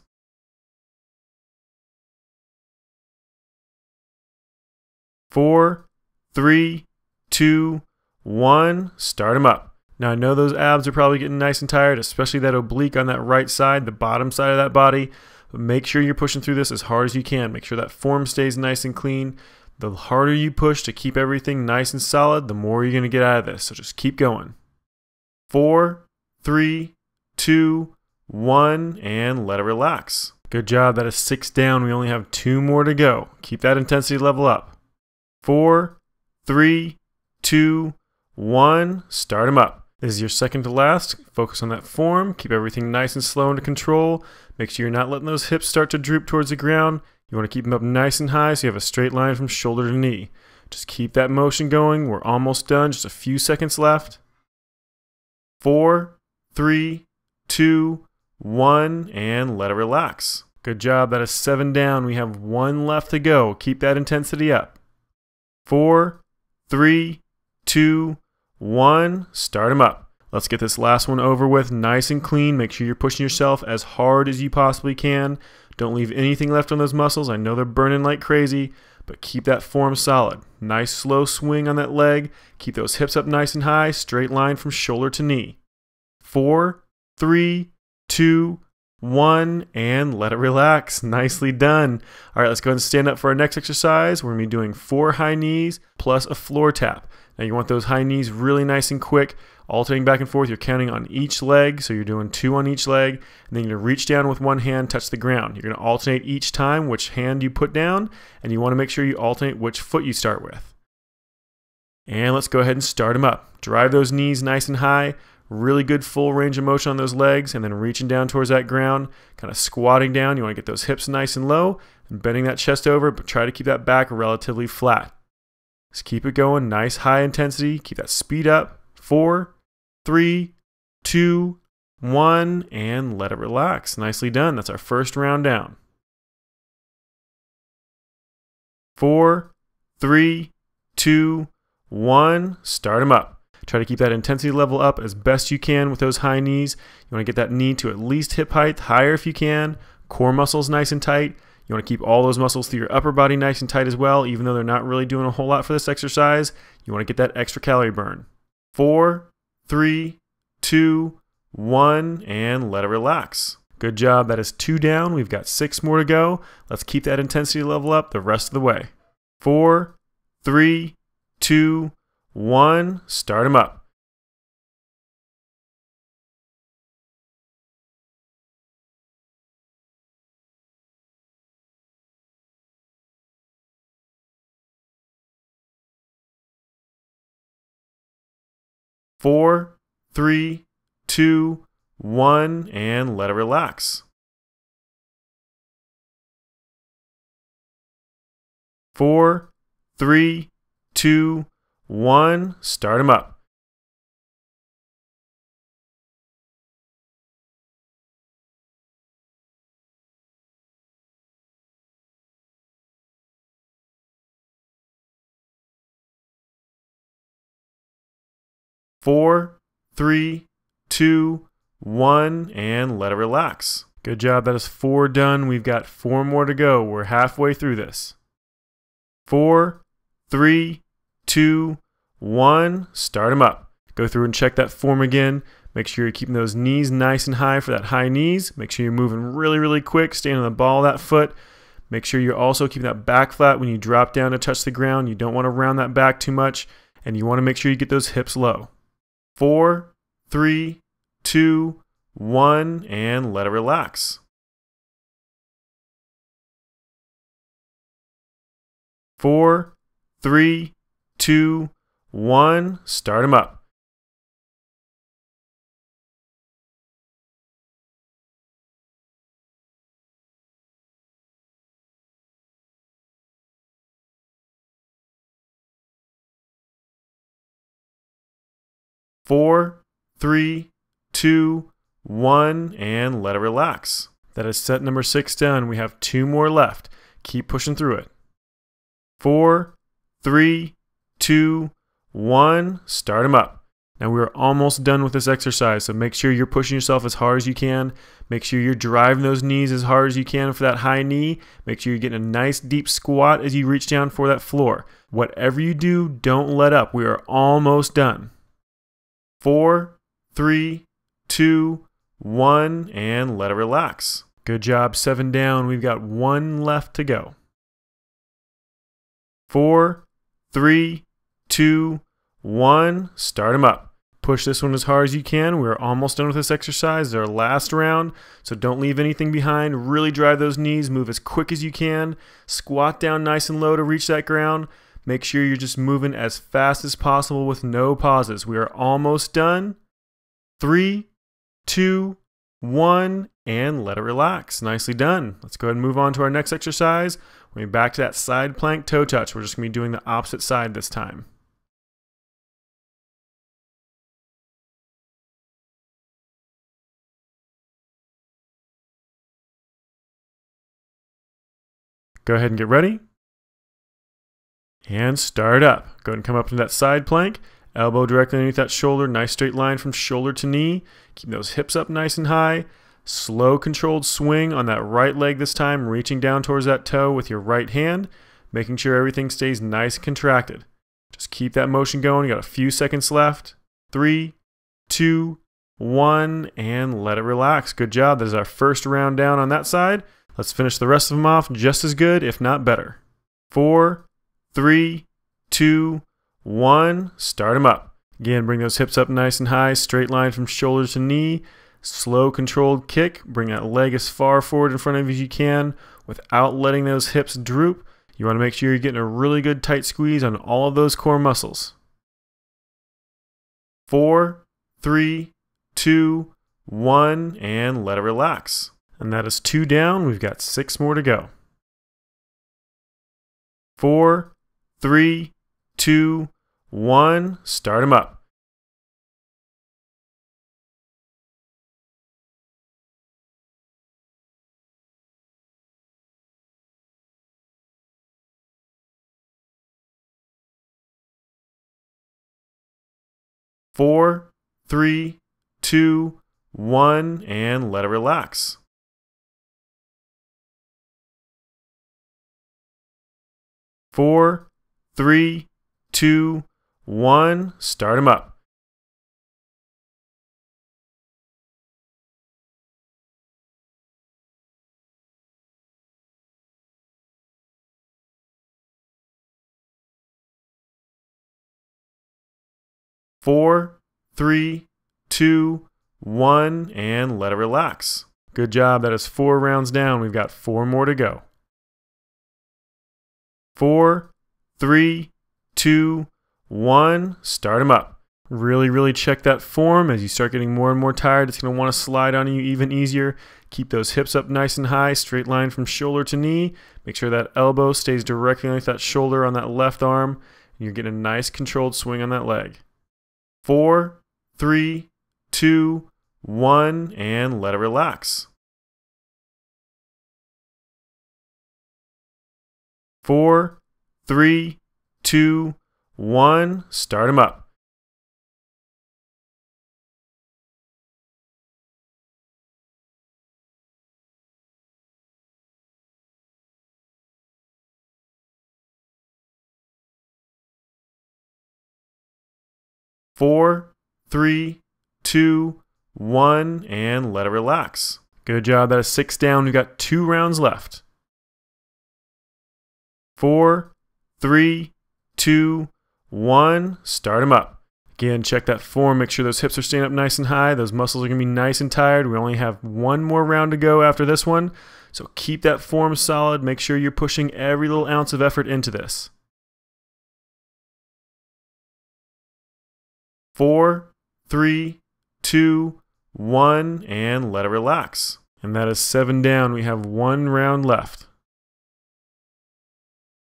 4, 3, 2, 1, start them up. Now I know those abs are probably getting nice and tired, especially that oblique on that right side, the bottom side of that body. But make sure you're pushing through this as hard as you can. Make sure that form stays nice and clean. The harder you push to keep everything nice and solid, the more you're going to get out of this. So just keep going. 4, 3, 2, 1, and let it relax. Good job. That is 6 down. We only have 2 more to go. Keep that intensity level up. 4, 3, 2, 1. Start them up. This is your second to last. Focus on that form. Keep everything nice and slow under control. Make sure you're not letting those hips start to droop towards the ground. You want to keep them up nice and high so you have a straight line from shoulder to knee. Just keep that motion going. We're almost done. Just a few seconds left. 4, 3, 2, 1, and let it relax. Good job. That is 7 down. We have 1 left to go. Keep that intensity up. 4, 3, 2, 1. Start them up. Let's get this last one over with nice and clean. Make sure you're pushing yourself as hard as you possibly can. Don't leave anything left on those muscles. I know they're burning like crazy, but keep that form solid. Nice slow swing on that leg. Keep those hips up nice and high. Straight line from shoulder to knee. 4, 3, 2, 1, and let it relax. Nicely done. All right, let's go ahead and stand up for our next exercise. We're going to be doing 4 high knees plus a floor tap. Now you want those high knees really nice and quick, alternating back and forth. You're counting on each leg, so you're doing 2 on each leg, and then you're going to reach down with one hand, touch the ground. You're going to alternate each time which hand you put down, and you want to make sure you alternate which foot you start with. And let's go ahead and start them up. Drive those knees nice and high. Really good full range of motion on those legs, and then reaching down towards that ground, kind of squatting down. You want to get those hips nice and low and bending that chest over, but try to keep that back relatively flat. Just keep it going. Nice high intensity. Keep that speed up. 4, 3, 2, 1, and let it relax. Nicely done. That's our first round down. 4, 3, 2, 1. Start them up. Try to keep that intensity level up as best you can with those high knees. You want to get that knee to at least hip height, higher if you can. Core muscles nice and tight. You want to keep all those muscles through your upper body nice and tight as well, even though they're not really doing a whole lot for this exercise. You want to get that extra calorie burn. 4, 3, 2, 1, and let it relax. Good job. That is 2 down. We've got 6 more to go. Let's keep that intensity level up the rest of the way. 4, 3, 2, 1. Start them up. 4, 3, 2, 1, and let it relax. 4, 3, 2, 1. Start them up. 4, 3, 2, 1, and let it relax. Good job. That is 4 done. We've got 4 more to go. We're halfway through this. 4, 3, 2, 1. Start them up. Go through and check that form again. Make sure you're keeping those knees nice and high for that high knees. Make sure you're moving really, really quick. Staying on the ball of that foot. Make sure you're also keeping that back flat when you drop down to touch the ground. You don't want to round that back too much. And you want to make sure you get those hips low. 4, 3, 2, 1, and let it relax. 4, 3, 2, 1. Start them up. 4, 3, 2, 1, and let it relax. That is set number 6 done. We have 2 more left. Keep pushing through it. 4, 3, 2, 1. Start them up. Now we're almost done with this exercise, so make sure you're pushing yourself as hard as you can. Make sure you're driving those knees as hard as you can for that high knee. Make sure you're getting a nice deep squat as you reach down for that floor. Whatever you do, don't let up. We are almost done. 4, 3, 2, 1, and let it relax. Good job. 7 down. We've got 1 left to go. 4, 3, 2, 1. Start them up. Push this one as hard as you can. We're almost done with this exercise. It's our last round, so don't leave anything behind. Really drive those knees. Move as quick as you can. Squat down nice and low to reach that ground. Make sure you're just moving as fast as possible with no pauses. We are almost done. 3, 2, 1, and let it relax. Nicely done. Let's go ahead and move on to our next exercise. We're going to be back to that side plank toe touch. We're just going to be doing the opposite side this time. Go ahead and get ready. And start up. Go ahead and come up to that side plank. Elbow directly underneath that shoulder. Nice straight line from shoulder to knee. Keep those hips up nice and high. Slow controlled swing on that right leg this time. Reaching down towards that toe with your right hand. Making sure everything stays nice and contracted. Just keep that motion going. You got a few seconds left. 3, 2, 1, and let it relax. Good job. That is our first round down on that side. Let's finish the rest of them off just as good, if not better. 4, 3, 2, 1. Start them up. Again, bring those hips up nice and high. Straight line from shoulder to knee. Slow controlled kick. Bring that leg as far forward in front of you as you can without letting those hips droop. You want to make sure you're getting a really good tight squeeze on all of those core muscles. 4, 3, 2, 1, and let it relax. And that is 2 down. We've got 6 more to go. 4, 3, 2, 1. Start them up. 4, 3, 2, 1, and let it relax. 4, 3, 2, 1. Start them up. 4, 3, 2, 1, and let it relax. Good job. That is 4 rounds down. We've got 4 more to go. 4, 3, 2, 1. Start them up. Really check that form. As you start getting more and more tired, it's going to want to slide on you even easier. Keep those hips up nice and high, straight line from shoulder to knee. Make sure that elbow stays directly underneath that shoulder on that left arm. And you're getting a nice controlled swing on that leg. 4, 3, 2, 1, and let it relax. 4, 3, 2, 1. Start them up. 4, 3, 2, 1, and let it relax. Good job. That is 6 down. We've got 2 rounds left. 4, 3, 2, 1. Start them up. Again, check that form. Make sure those hips are staying up nice and high. Those muscles are going to be nice and tired. We only have 1 more round to go after this one. So keep that form solid. Make sure you're pushing every little ounce of effort into this. 4, 3, 2, 1, and let it relax. And that is 7 down. We have 1 round left.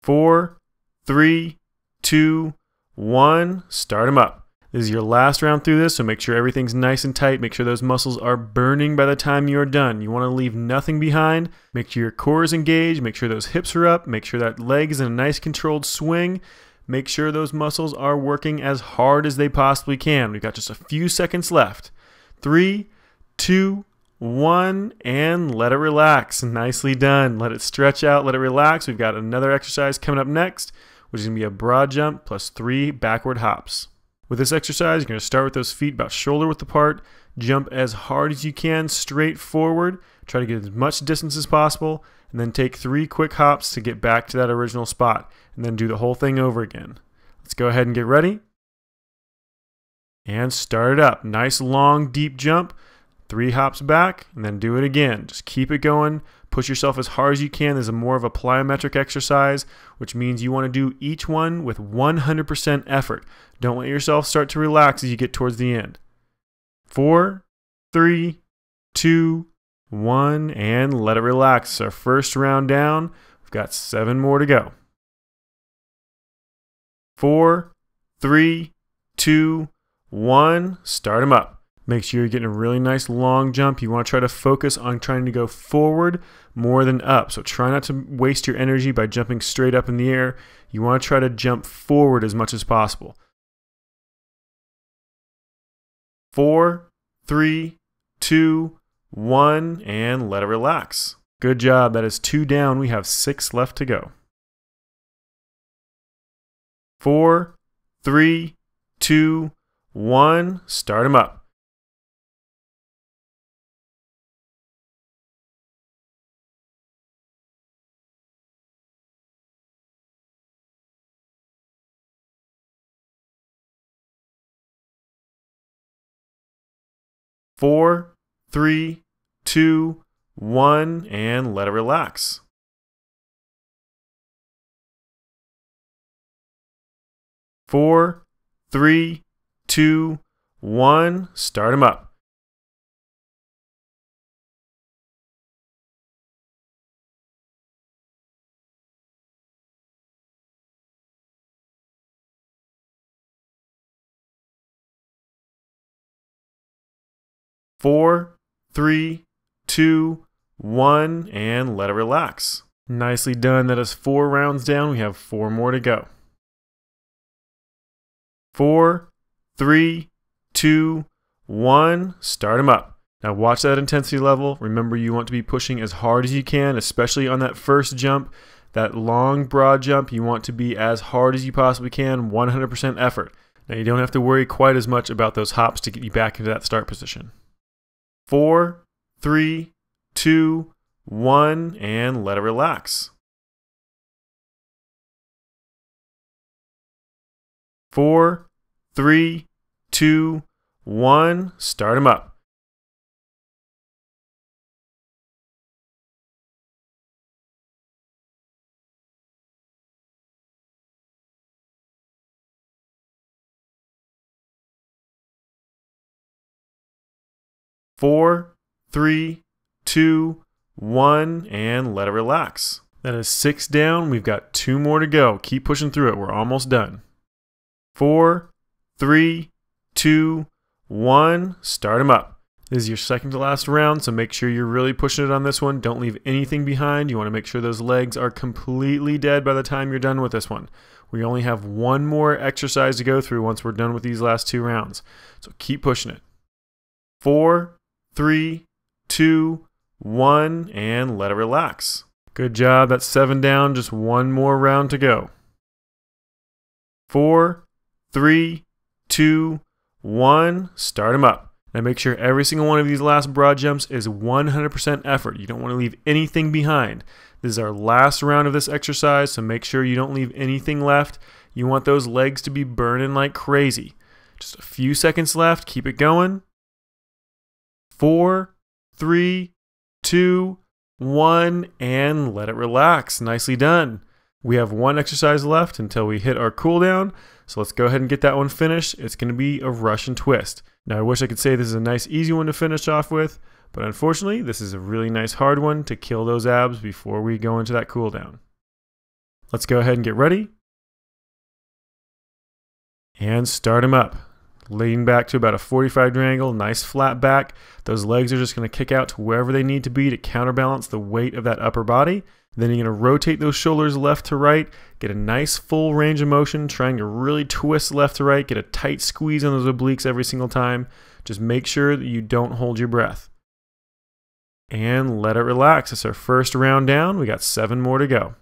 4, 3, 2, 1. Start them up. This is your last round through this, so make sure everything's nice and tight. Make sure those muscles are burning by the time you are done. You want to leave nothing behind. Make sure your core is engaged. Make sure those hips are up. Make sure that leg is in a nice controlled swing. Make sure those muscles are working as hard as they possibly can. We've got just a few seconds left. 3, 2, 1, and let it relax. Nicely done. Let it stretch out. Let it relax. We've got another exercise coming up next, which is going to be a broad jump plus 3 backward hops. With this exercise, you're going to start with those feet about shoulder width apart. Jump as hard as you can straight forward. Try to get as much distance as possible, and then take 3 quick hops to get back to that original spot, and then do the whole thing over again. Let's go ahead and get ready. And start it up. Nice long deep jump. 3 hops back and then do it again. Just keep it going. Push yourself as hard as you can. This is more of a plyometric exercise, which means you want to do each one with 100% effort. Don't let yourself start to relax as you get towards the end. 4, 3, 2, 1, and let it relax. Our first round down. We've got 7 more to go. 4, 3, 2, 1. Start them up. Make sure you're getting a really nice long jump. You want to try to focus on trying to go forward more than up. So try not to waste your energy by jumping straight up in the air. You want to try to jump forward as much as possible. 4, 3, 2, 1, and let it relax. Good job. That is 2 down. We have 6 left to go. 4, 3, 2, 1. Start them up. 4, 3, 2, 1, and let it relax. 4, 3, 2, 1. Start them up. 4, 3, 2, 1, and let it relax. Nicely done. That is 4 rounds down. We have 4 more to go. 4, 3, 2, 1. Start them up. Now watch that intensity level. Remember, you want to be pushing as hard as you can, especially on that first jump. That long, broad jump, you want to be as hard as you possibly can, 100% effort. Now you don't have to worry quite as much about those hops to get you back into that start position. 4, 3, 2, 1, and let it relax. 4, 3, 2, 1. Start them up. 4, 3, 2, 1, and let it relax. That is 6 down. We've got 2 more to go. Keep pushing through it. We're almost done. 4, 3, 2, 1. Start them up. This is your second to last round, so make sure you're really pushing it on this one. Don't leave anything behind. You want to make sure those legs are completely dead by the time you're done with this one. We only have 1 more exercise to go through once we're done with these last 2 rounds. So keep pushing it. 4, 3, 2, 1, and let it relax. Good job. That's 7 down. Just 1 more round to go. 4, 3, 2, 1. Start them up. Now make sure every single one of these last broad jumps is 100% effort. You don't want to leave anything behind. This is our last round of this exercise, so make sure you don't leave anything left. You want those legs to be burning like crazy. Just a few seconds left. Keep it going. 4, 3, 2, 1, and let it relax. Nicely done. We have 1 exercise left until we hit our cooldown, so let's go ahead and get that one finished. It's going to be a Russian twist. Now I wish I could say this is a nice easy one to finish off with, but unfortunately this is a really nice hard one to kill those abs before we go into that cooldown. Let's go ahead and get ready and start them up. Lean back to about a 45-degree angle, nice flat back. Those legs are just going to kick out to wherever they need to be to counterbalance the weight of that upper body. Then you're going to rotate those shoulders left to right, get a nice full range of motion, trying to really twist left to right, get a tight squeeze on those obliques every single time. Just make sure that you don't hold your breath. And let it relax. It's our first round down. We got 7 more to go.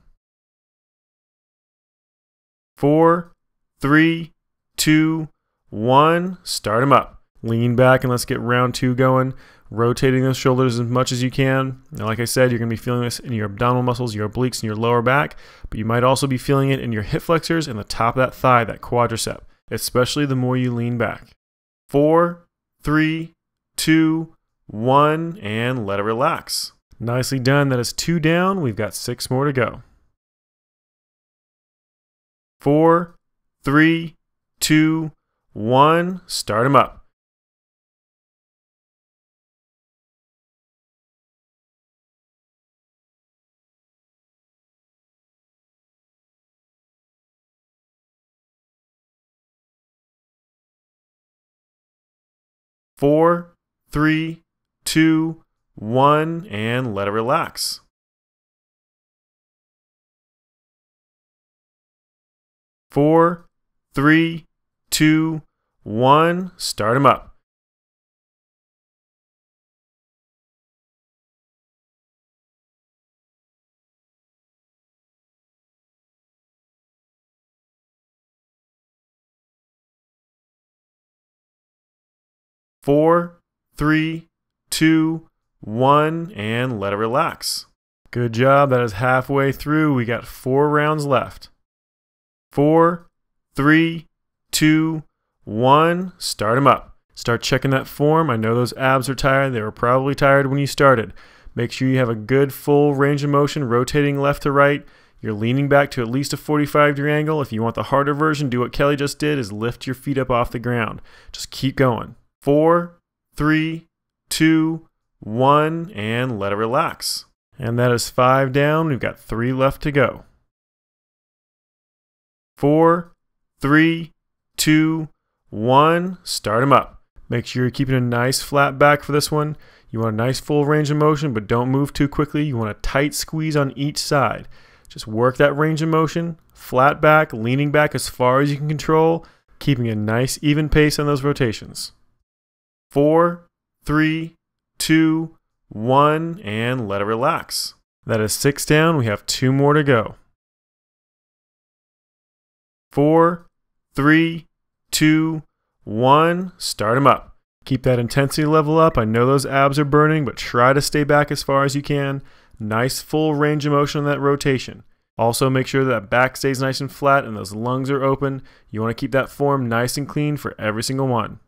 4, 3, 2, 1. Start them up. Lean back and let's get round 2 going. Rotating those shoulders as much as you can. Now, like I said, you're going to be feeling this in your abdominal muscles, your obliques, and your lower back, but you might also be feeling it in your hip flexors and the top of that thigh, that quadricep, especially the more you lean back. 4, 3, 2, 1, and let it relax. Nicely done. That is 2 down. We've got 6 more to go. 4, 3, 2, 1. Start them up. 4, 3, 2, 1, and let it relax. 4, 3, 2, 1. Start them up. 4, 3, 2, 1, and let it relax. Good job. That is halfway through. We got 4 rounds left. 4, 3, 2, 1. Start them up. Start checking that form. I know those abs are tired. They were probably tired when you started. Make sure you have a good full range of motion, rotating left to right. You're leaning back to at least a 45-degree angle. If you want the harder version, do what Kelly just did, is lift your feet up off the ground. Just keep going. 4, 3, 2, 1, and let it relax. And that is 5 down. We've got 3 left to go. 4, 3, 2, 1. Start them up. Make sure you're keeping a nice flat back for this one. You want a nice full range of motion, but don't move too quickly. You want a tight squeeze on each side. Just work that range of motion, flat back, leaning back as far as you can control, keeping a nice even pace on those rotations. 4, 3, 2, 1, and let it relax. That is 6 down. We have 2 more to go. 4, 3, 2, 1. Start them up. Keep that intensity level up. I know those abs are burning, but try to stay back as far as you can. Nice full range of motion on that rotation. Also make sure that back stays nice and flat and those lungs are open. You want to keep that form nice and clean for every single one.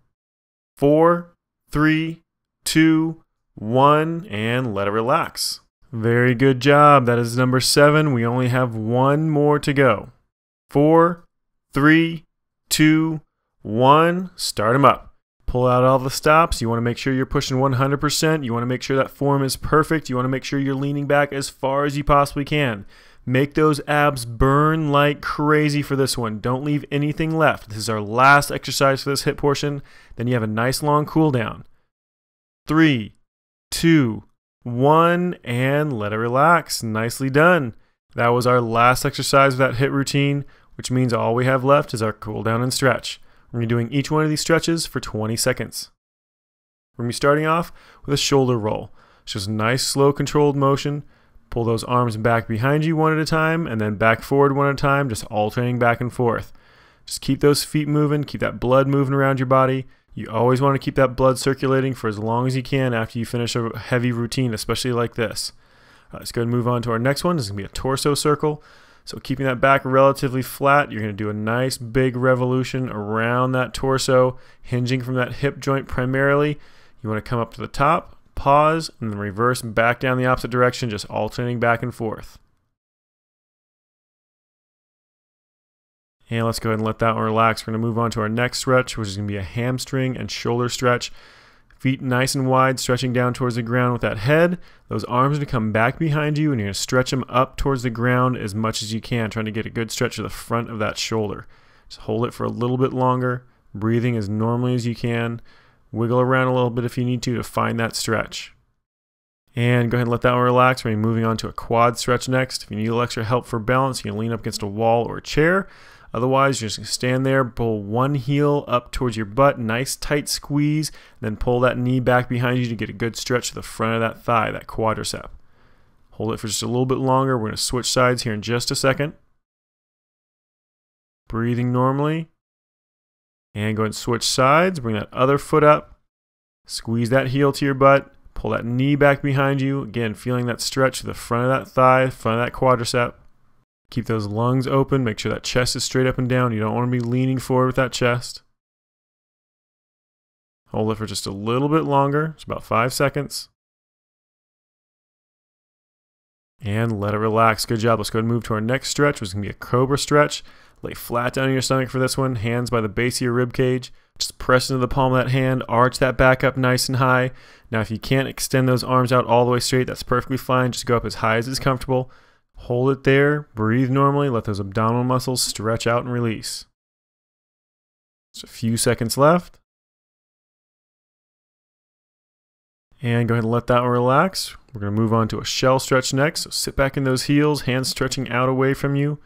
4, 3, 2, 1, and let it relax. Very good job. That is number 7. We only have 1 more to go. 4, 3, 2, 1. Start them up. Pull out all the stops. You want to make sure you're pushing 100%. You want to make sure that form is perfect. You want to make sure you're leaning back as far as you possibly can. Make those abs burn like crazy for this one. Don't leave anything left. This is our last exercise for this HIIT portion. Then you have a nice long cool down. 3, 2, 1, and let it relax. Nicely done. That was our last exercise of that HIIT routine, which means all we have left is our cool down and stretch. We're going to be doing each one of these stretches for 20 seconds. We're going to be starting off with a shoulder roll. It's just a nice, slow, controlled motion. Pull those arms back behind you one at a time, and then back forward one at a time, just alternating back and forth. Just keep those feet moving, keep that blood moving around your body. You always want to keep that blood circulating for as long as you can after you finish a heavy routine, especially like this. Let's go ahead and move on to our next one. This is going to be a torso circle. So keeping that back relatively flat, you're going to do a nice big revolution around that torso, hinging from that hip joint primarily. You want to come up to the top, pause, and then reverse back down the opposite direction, just alternating back and forth. And let's go ahead and let that one relax. We're going to move on to our next stretch, which is going to be a hamstring and shoulder stretch. Feet nice and wide, stretching down towards the ground with that head. Those arms are going to come back behind you, and you're going to stretch them up towards the ground as much as you can, trying to get a good stretch to the front of that shoulder. Just hold it for a little bit longer, breathing as normally as you can. Wiggle around a little bit if you need to find that stretch. And go ahead and let that one relax. We're moving on to a quad stretch next. If you need a little extra help for balance, you can lean up against a wall or a chair. Otherwise, you're just going to stand there, pull one heel up towards your butt, nice tight squeeze, then pull that knee back behind you to get a good stretch to the front of that thigh, that quadricep. Hold it for just a little bit longer. We're going to switch sides here in just a second. Breathing normally. And go ahead and switch sides. Bring that other foot up. Squeeze that heel to your butt. Pull that knee back behind you. Again, feeling that stretch to the front of that thigh, front of that quadricep. Keep those lungs open. Make sure that chest is straight up and down. You don't want to be leaning forward with that chest. Hold it for just a little bit longer, it's about 5 seconds. And let it relax. Good job. Let's go ahead and move to our next stretch, which is going to be a Cobra stretch. Lay flat down on your stomach for this one, hands by the base of your rib cage. Just press into the palm of that hand, arch that back up nice and high. Now if you can't extend those arms out all the way straight, that's perfectly fine. Just go up as high as is comfortable. Hold it there, breathe normally, let those abdominal muscles stretch out and release. Just a few seconds left. And go ahead and let that one relax. We're going to move on to a shell stretch next. So sit back in those heels, hands stretching out away from you.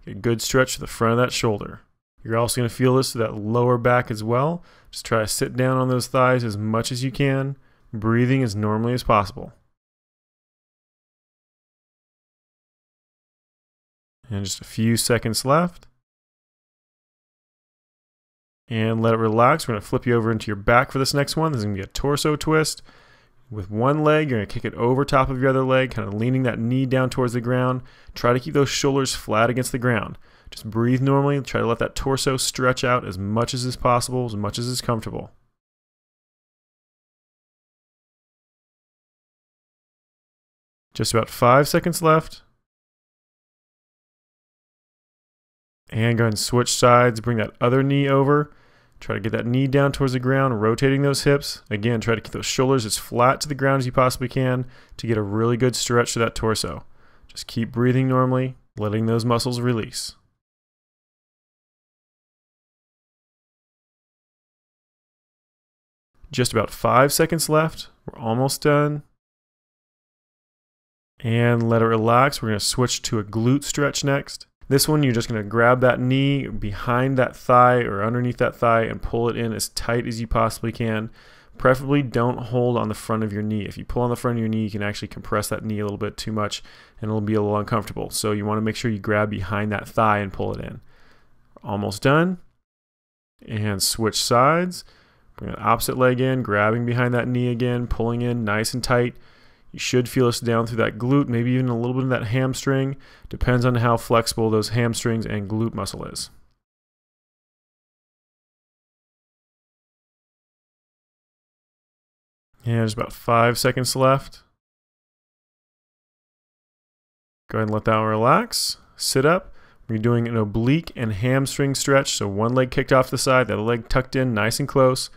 Get a good stretch to the front of that shoulder. You're also going to feel this to that lower back as well. Just try to sit down on those thighs as much as you can, breathing as normally as possible. And just a few seconds left. And let it relax. We're going to flip you over into your back for this next one. This is going to be a torso twist. With one leg, you're going to kick it over top of your other leg, kind of leaning that knee down towards the ground. Try to keep those shoulders flat against the ground. Just breathe normally. Try to let that torso stretch out as much as is possible, as much as is comfortable. Just about 5 seconds left. And go ahead and switch sides. Bring that other knee over. Try to get that knee down towards the ground, rotating those hips. Again, try to keep those shoulders as flat to the ground as you possibly can to get a really good stretch to that torso. Just keep breathing normally, letting those muscles release. Just about 5 seconds left. We're almost done. And let it relax. We're going to switch to a glute stretch next. This one, you're just going to grab that knee behind that thigh or underneath that thigh and pull it in as tight as you possibly can. Preferably don't hold on the front of your knee. If you pull on the front of your knee, you can actually compress that knee a little bit too much and it'll be a little uncomfortable. So you want to make sure you grab behind that thigh and pull it in. Almost done. And switch sides. Bring that opposite leg in, grabbing behind that knee again, pulling in nice and tight. You should feel this down through that glute, maybe even a little bit of that hamstring. Depends on how flexible those hamstrings and glute muscle is. And there's about 5 seconds left. Go ahead and let that one relax. Sit up. We're doing an oblique and hamstring stretch. So one leg kicked off the side, the other leg tucked in nice and close.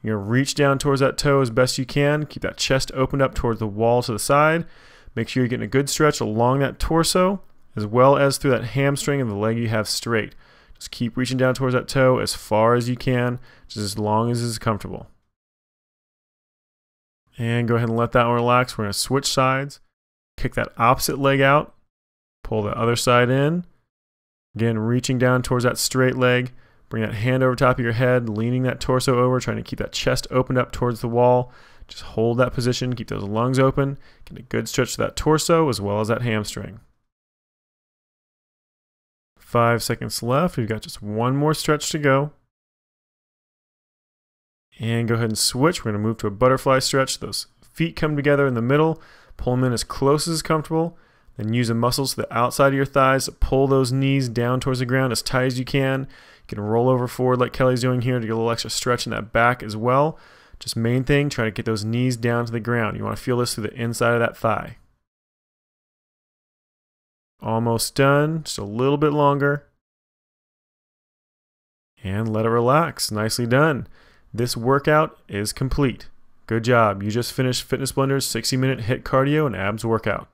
You're going to reach down towards that toe as best you can. Keep that chest opened up towards the wall to the side. Make sure you're getting a good stretch along that torso as well as through that hamstring and the leg you have straight. Just keep reaching down towards that toe as far as you can, just as long as it's comfortable. And go ahead and let that one relax. We're going to switch sides. Kick that opposite leg out. Pull the other side in. Again, reaching down towards that straight leg. Bring that hand over top of your head, leaning that torso over, trying to keep that chest opened up towards the wall. Just hold that position, keep those lungs open, get a good stretch to that torso as well as that hamstring. 5 seconds left. We've got just one more stretch to go. And go ahead and switch. We're going to move to a butterfly stretch. Those feet come together in the middle. Pull them in as close as comfortable. Then use the muscles to the outside of your thighs to pull those knees down towards the ground as tight as you can. You can roll over forward like Kelly's doing here to get a little extra stretch in that back as well. Just main thing, try to get those knees down to the ground. You want to feel this through the inside of that thigh. Almost done. Just a little bit longer. And let it relax. Nicely done. This workout is complete. Good job. You just finished Fitness Blender's 60-minute HIIT cardio and abs workout.